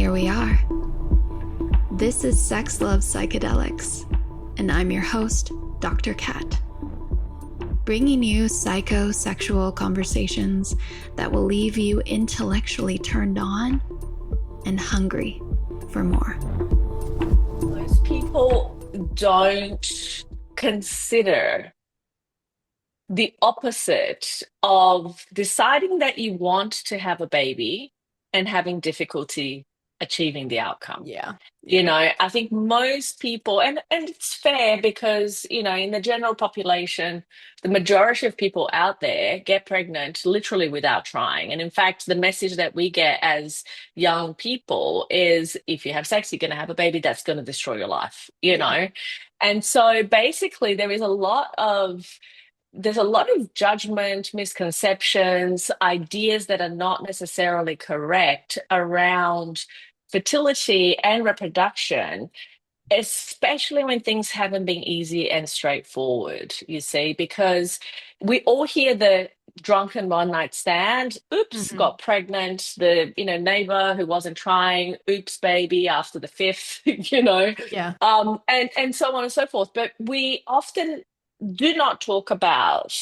here we are. This is Sex Love Psychedelics, and I'm your host, Dr. Kat. Bringing you psychosexual conversations that will leave you intellectually turned on and hungry for more. Most people don't consider the opposite of deciding that you want to have a baby and having difficulty achieving the outcome. Yeah. I think most people, and it's fair because, in the general population, the majority of people out there get pregnant literally without trying. And in fact, the message that we get as young people is if you have sex, you're going to have a baby, that's going to destroy your life, know? And so basically there's a lot of judgment, misconceptions, ideas that are not necessarily correct around fertility and reproduction, especially when things haven't been easy and straightforward, you see, because we all hear the drunken one night stand, oops, got pregnant, the neighbor who wasn't trying, oops, baby, after the fifth, Yeah. and so on and so forth. But we often do not talk about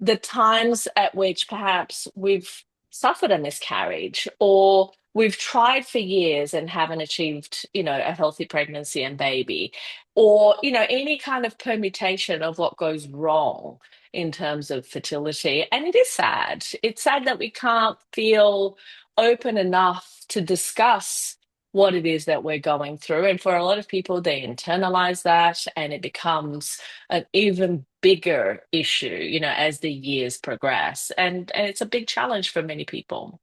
the times at which perhaps we've suffered a miscarriage or we've tried for years and haven't achieved, a healthy pregnancy and baby, or, any kind of permutation of what goes wrong in terms of fertility. And it is sad. It's sad that we can't feel open enough to discuss what it is that we're going through. And for a lot of people, they internalize that and it becomes an even bigger issue, as the years progress. And it's a big challenge for many people.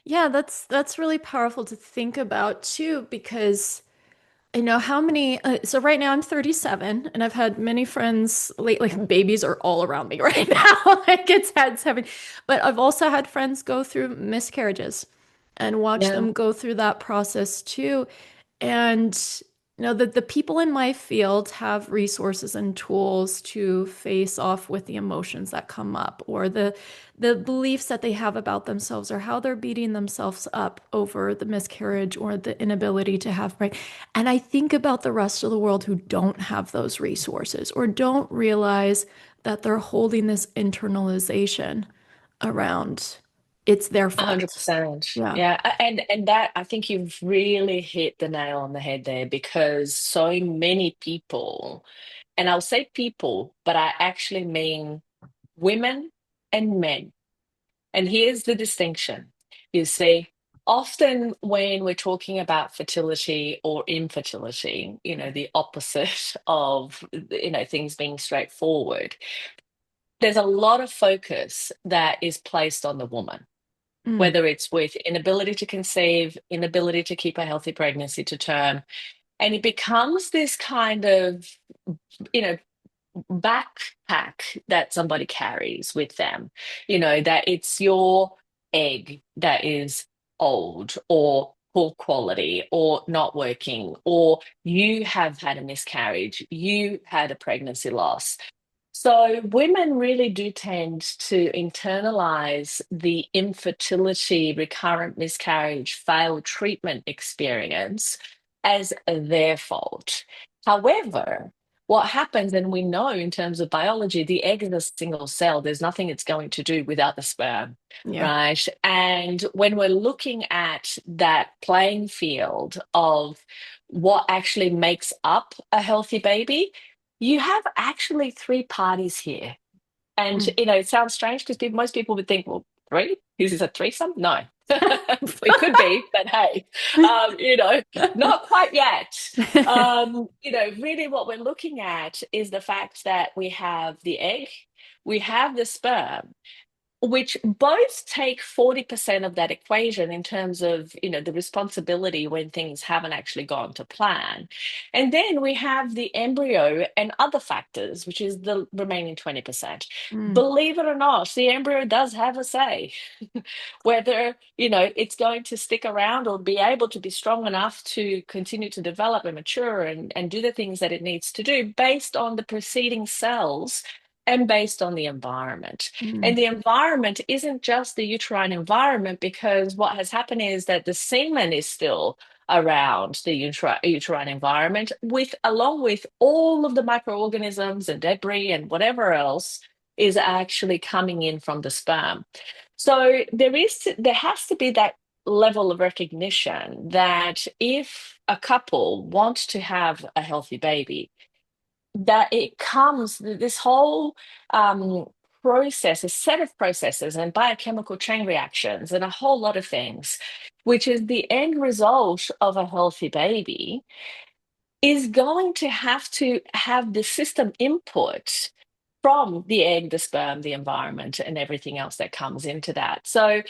Yeah, that's really powerful to think about too, because I know how many. So right now I'm 37, and I've had many friends lately. Babies are all around me right now. Like it's heavy, but I've also had friends go through miscarriages and watch Yeah. them go through that process too. And the people in my field have resources and tools to face off with the emotions that come up or the beliefs that they have about themselves or how they're beating themselves up over the miscarriage or the inability to have right. And I think about the rest of the world who don't have those resources or don't realize that they're holding this internalization around it's their fault. 100%. Yeah. Yeah. And that I think you've really hit the nail on the head there because so many people, and I'll say people, but I actually mean women and men. And here's the distinction. You see, often when we're talking about fertility or infertility, the opposite of, things being straightforward, there's a lot of focus that is placed on the woman, Mm. whether it's with inability to conceive, inability to keep a healthy pregnancy to term. And it becomes this kind of, you know, backpack that somebody carries with them, that it's your egg that is old or poor quality or not working, or you have had a miscarriage, you had a pregnancy loss. So women really do tend to internalize the infertility, recurrent miscarriage, failed treatment experience as their fault. However, what happens, and we know in terms of biology, the egg is a single cell. There's nothing it's going to do without the sperm, Yeah. right? And when we're looking at that playing field of what actually makes up a healthy baby, you have actually three parties here. And, Mm. it sounds strange because most people would think, well, three? Is this a threesome? No. It could be, but hey, not quite yet. Really what we're looking at is the fact that we have the egg, we have the sperm, which both take 40% of that equation in terms of, the responsibility when things haven't actually gone to plan. And then we have the embryo and other factors, which is the remaining 20%. Mm. Believe it or not, the embryo does have a say whether, it's going to stick around or be able to be strong enough to continue to develop and mature and do the things that it needs to do based on the preceding cells and based on the environment. Mm. And the environment isn't just the uterine environment, because what has happened is that the semen is still around the uterine environment, along with all of the microorganisms and debris and whatever else is actually coming in from the sperm. So there has to be that level of recognition that if a couple wants to have a healthy baby, that it comes this whole process, a set of processes and biochemical chain reactions and a whole lot of things, which is the end result of a healthy baby, is going to have the system input from the egg, the sperm, the environment, and everything else that comes into that. So,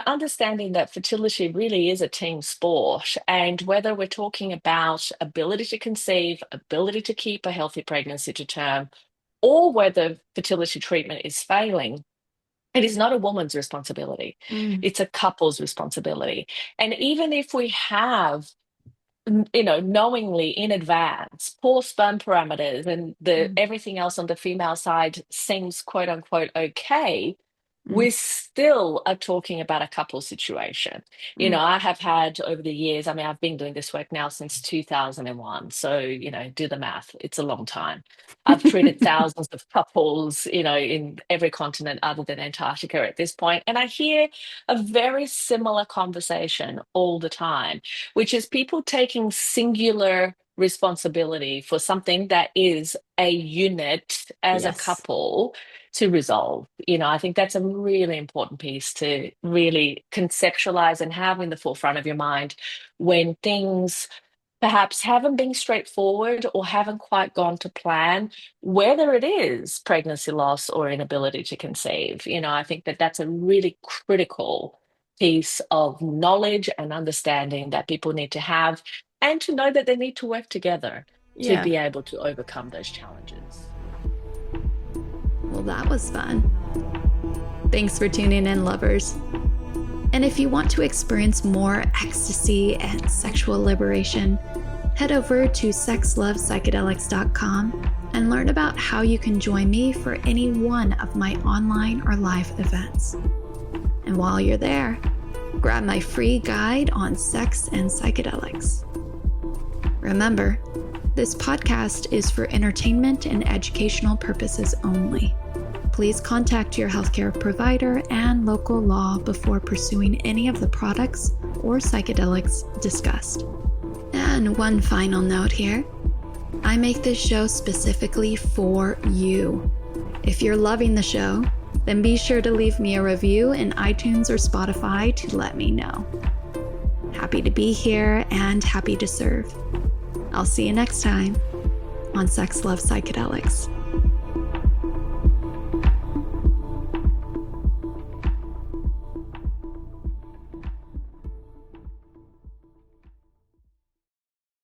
understanding that fertility really is a team sport, and whether we're talking about ability to conceive, ability to keep a healthy pregnancy to term, or whether fertility treatment is failing, it is not a woman's responsibility. Mm. It's a couple's responsibility. And even if we have knowingly in advance, poor sperm parameters and Mm. everything else on the female side seems quote unquote okay, Mm. we still are talking about a couple situation. Mm. I have had over the years, I mean, I've been doing this work now since 2001. So, do the math. It's a long time. I've treated thousands of couples, in every continent other than Antarctica at this point. And I hear a very similar conversation all the time, which is people taking singular responsibility for something that is a unit as a Yes. couple to resolve. I think that's a really important piece to really conceptualize and have in the forefront of your mind when things perhaps haven't been straightforward or haven't quite gone to plan, whether it is pregnancy loss or inability to conceive. I think that that's a really critical piece of knowledge and understanding that people need to have, and to know that they need to work together to Yeah. be able to overcome those challenges. Well, that was fun. Thanks for tuning in, lovers. And if you want to experience more ecstasy and sexual liberation, head over to sexlovepsychedelics.com and learn about how you can join me for any one of my online or live events. And while you're there, grab my free guide on sex and psychedelics. Remember, this podcast is for entertainment and educational purposes only. Please contact your healthcare provider and local law before pursuing any of the products or psychedelics discussed. And one final note here. I make this show specifically for you. If you're loving the show, then be sure to leave me a review in iTunes or Spotify to let me know. Happy to be here and happy to serve. I'll see you next time on Sex Love Psychedelics.